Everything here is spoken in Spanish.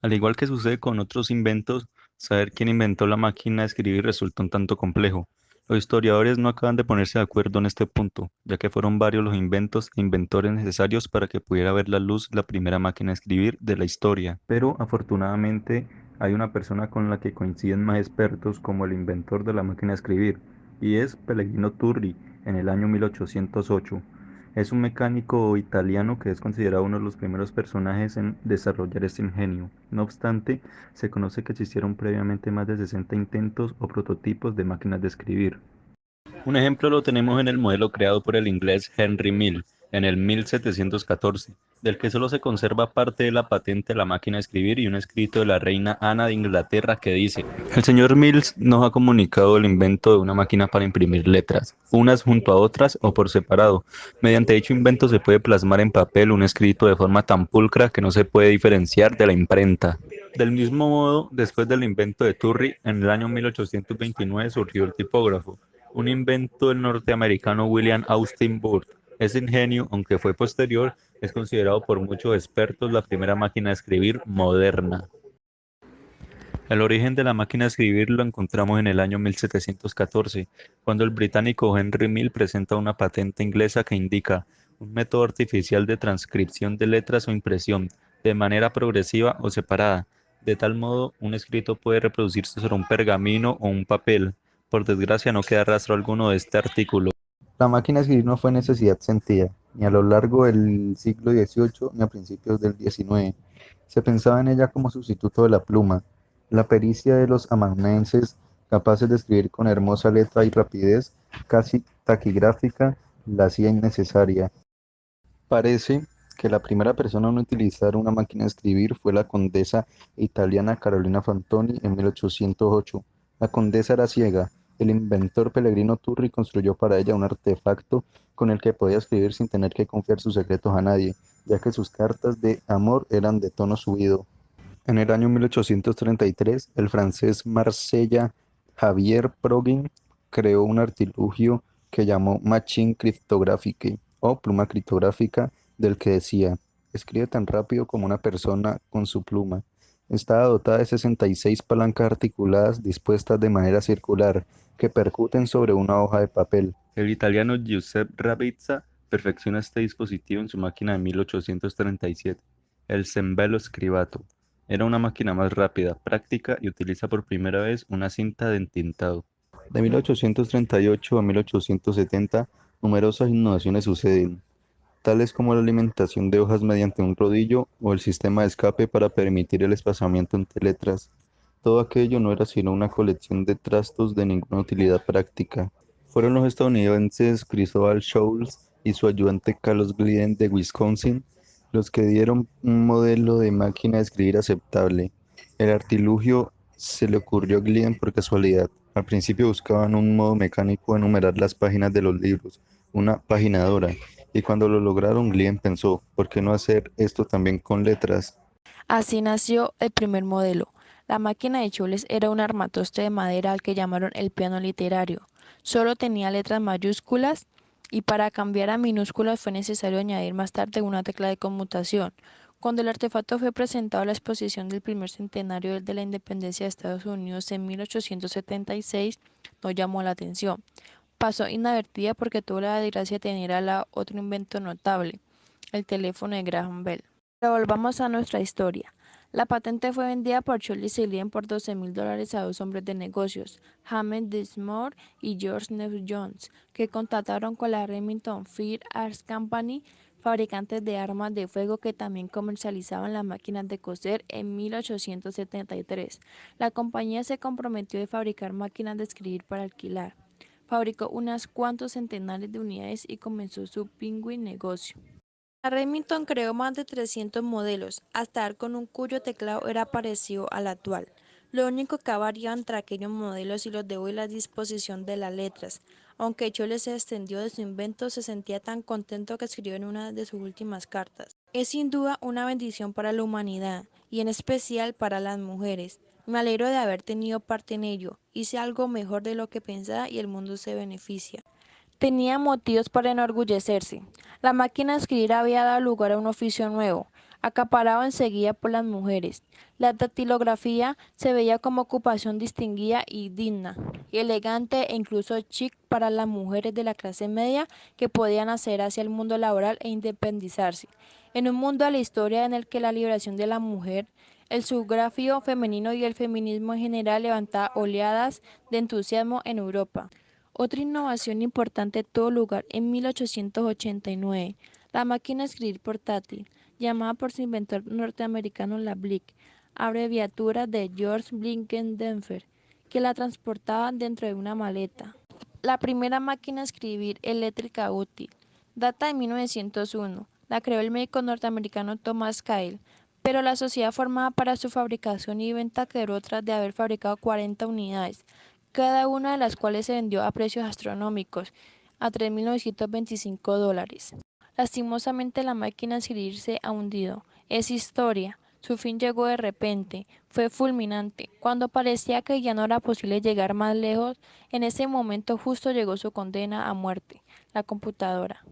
Al igual que sucede con otros inventos, saber quién inventó la máquina de escribir resulta un tanto complejo. Los historiadores no acaban de ponerse de acuerdo en este punto, ya que fueron varios los inventos e inventores necesarios para que pudiera ver la luz la primera máquina de escribir de la historia. Pero afortunadamente hay una persona con la que coinciden más expertos como el inventor de la máquina de escribir, y es Pellegrino Turri en el año 1808. Es un mecánico italiano que es considerado uno de los primeros personajes en desarrollar este ingenio. No obstante, se conoce que existieron previamente más de 60 intentos o prototipos de máquinas de escribir. Un ejemplo lo tenemos en el modelo creado por el inglés Henry Mill en el 1714, del que solo se conserva parte de la patente de la máquina de escribir y un escrito de la reina Ana de Inglaterra que dice: el señor Mills nos ha comunicado el invento de una máquina para imprimir letras, unas junto a otras o por separado. Mediante dicho invento se puede plasmar en papel un escrito de forma tan pulcra que no se puede diferenciar de la imprenta. Del mismo modo, después del invento de Turri, en el año 1829 surgió el tipógrafo, un invento del norteamericano William Austin Burt. Ese ingenio, aunque fue posterior, es considerado por muchos expertos la primera máquina de escribir moderna. El origen de la máquina de escribir lo encontramos en el año 1714, cuando el británico Henry Mill presenta una patente inglesa que indica un método artificial de transcripción de letras o impresión, de manera progresiva o separada. De tal modo, un escrito puede reproducirse sobre un pergamino o un papel. Por desgracia, no queda rastro alguno de este artículo. La máquina de escribir no fue necesidad sentida, ni a lo largo del siglo XVIII ni a principios del XIX. Se pensaba en ella como sustituto de la pluma. La pericia de los amanuenses, capaces de escribir con hermosa letra y rapidez, casi taquigráfica, la hacía innecesaria. Parece que la primera persona en utilizar una máquina de escribir fue la condesa italiana Carolina Fantoni en 1808. La condesa era ciega. El inventor Pellegrino Turri construyó para ella un artefacto con el que podía escribir sin tener que confiar sus secretos a nadie, ya que sus cartas de amor eran de tono subido. En el año 1833, el francés Marsella Javier Progin creó un artilugio que llamó Machine Cryptographique o pluma criptográfica, del que decía: escribe tan rápido como una persona con su pluma. Estaba dotada de 66 palancas articuladas dispuestas de manera circular que percuten sobre una hoja de papel. El italiano Giuseppe Ravizza perfecciona este dispositivo en su máquina de 1837, el Cembalo Scrivato. Era una máquina más rápida, práctica y utiliza por primera vez una cinta de entintado. De 1838 a 1870, numerosas innovaciones suceden, tales como la alimentación de hojas mediante un rodillo o el sistema de escape para permitir el desplazamiento entre letras. Todo aquello no era sino una colección de trastos de ninguna utilidad práctica. Fueron los estadounidenses Cristóbal Scholes y su ayudante Carlos Glidden de Wisconsin los que dieron un modelo de máquina de escribir aceptable. El artilugio se le ocurrió a Glidden por casualidad. Al principio buscaban un modo mecánico de numerar las páginas de los libros, una paginadora, y cuando lo lograron, Glidden pensó: ¿por qué no hacer esto también con letras? Así nació el primer modelo. La máquina de Choles era un armatoste de madera al que llamaron el piano literario. Solo tenía letras mayúsculas y para cambiar a minúsculas fue necesario añadir más tarde una tecla de conmutación. Cuando el artefacto fue presentado a la exposición del primer centenario de la independencia de Estados Unidos en 1876, no llamó la atención. Pasó inadvertida porque tuvo la desgracia de tener a la otro invento notable, el teléfono de Graham Bell. Pero volvamos a nuestra historia. La patente fue vendida por Charles Cillian por $12,000 a dos hombres de negocios, James Dismore y George Neff Jones, que contrataron con la Remington Fire Arms Company, fabricantes de armas de fuego que también comercializaban las máquinas de coser en 1873. La compañía se comprometió a fabricar máquinas de escribir para alquilar. Fabricó unas cuantos centenares de unidades y comenzó su pingüe negocio. Remington creó más de 300 modelos, hasta dar con un cuyo teclado era parecido al actual. Lo único que variaba entre aquellos modelos y los de hoy la disposición de las letras. Aunque Chole se extendió de su invento, se sentía tan contento que escribió en una de sus últimas cartas: es sin duda una bendición para la humanidad, y en especial para las mujeres. Me alegro de haber tenido parte en ello. Hice algo mejor de lo que pensaba y el mundo se beneficia. Tenía motivos para enorgullecerse. La máquina de escribir había dado lugar a un oficio nuevo, acaparado enseguida por las mujeres. La dactilografía se veía como ocupación distinguida y digna, y elegante e incluso chic para las mujeres de la clase media que podían acceder hacia el mundo laboral e independizarse. En un mundo de la historia en el que la liberación de la mujer, el sufragio femenino y el feminismo en general levantaba oleadas de entusiasmo en Europa. Otra innovación importante tuvo lugar en 1889, la máquina de escribir portátil, llamada por su inventor norteamericano Lablick, abreviatura de George Blinken-Denfer, que la transportaba dentro de una maleta. La primera máquina de escribir eléctrica útil data de 1901, la creó el médico norteamericano Thomas Cahill, pero la sociedad formada para su fabricación y venta quebró tras de haber fabricado 40 unidades, cada una de las cuales se vendió a precios astronómicos, a $3.925. Lastimosamente la máquina de escribir se ha hundido. Es historia. Su fin llegó de repente, fue fulminante. Cuando parecía que ya no era posible llegar más lejos, en ese momento justo llegó su condena a muerte, la computadora.